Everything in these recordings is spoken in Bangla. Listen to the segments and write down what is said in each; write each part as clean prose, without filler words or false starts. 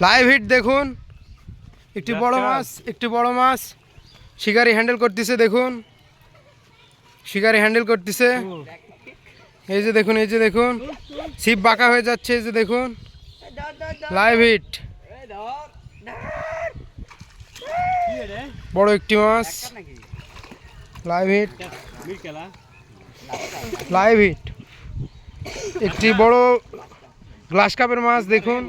লাইভ হিট দেখুন, একটি বড় মাছ শিকারি হ্যান্ডেল করতেছে। দেখুন শিকারি হ্যান্ডেল করতেছে। এই যে দেখুন ছিপ বাঁকা হয়ে যাচ্ছে। এই যে দেখুন লাইভ হিট, বড় একটি মাছ। লাইভ হিট একটি বড় গ্লাস কাপের মাছ। দেখুন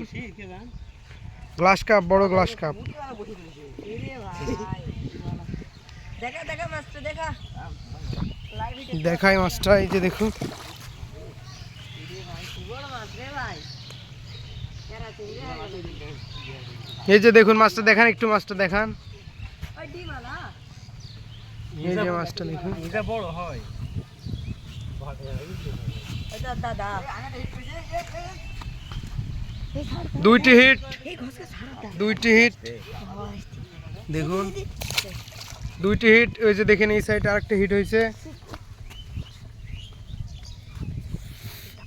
গ্লাস কাপ, বড় গ্লাস কাপ। দেখাই মাছটা, এই যে দেখুন। এই যে দেখুন মাছটা দেখান, একটু মাছটা দেখান। এই যে মাছটা দেখুন, বড় হয়। দুইটি হিট দেখুন, দুইটি হিট। ওই যে দেখেন এই সাইডে আরেকটা হিট হয়েছে।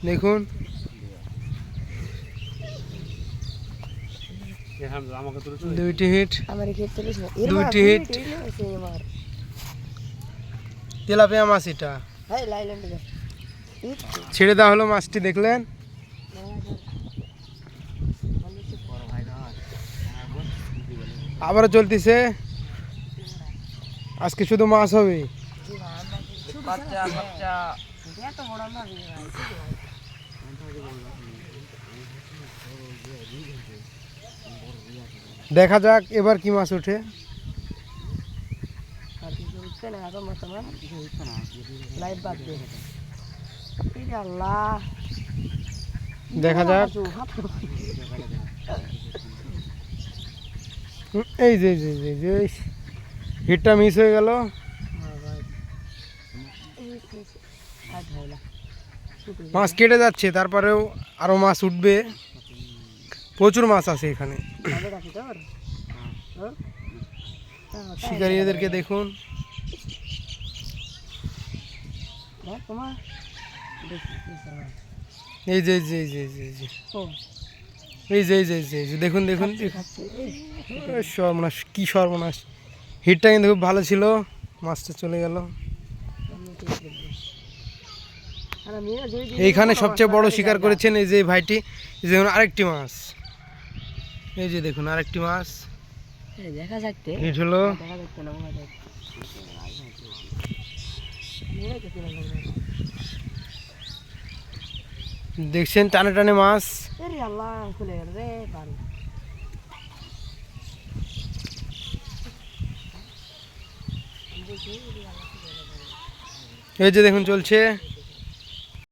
দেখুন দুইটি হিট। তেলাপিয়া মাছ, এটা ছেড়ে দেওয়া হলো মাছটি। দেখলেন আবারও চলতেছে। আজকে শুধু মাছ হবে। দেখা যাক এবার কি মাছ ওঠে। দেখা যাক। এই যে হিটটা মিস হয়ে গেল। মাছ কেটে যাচ্ছে, তারপরেও আরো মাছ উঠবে। প্রচুর মাছ আছে এখানে। শিকারীদেরকে দেখুন। এই যে দেখুন সর্বনাশ, কি সর্বনাশ। হিটটা কিন্তু খুব ভালো ছিল, মাছটা চলে গেল। এইখানে সবচেয়ে বড় শিকার করেছেন এই যে ভাইটি। এই যে আরেকটি মাছ, এই যে দেখুন আরেকটি মাছ হিট হলো। দেখছেন টানে টানে মাছ। এই যে দেখুন চলছে।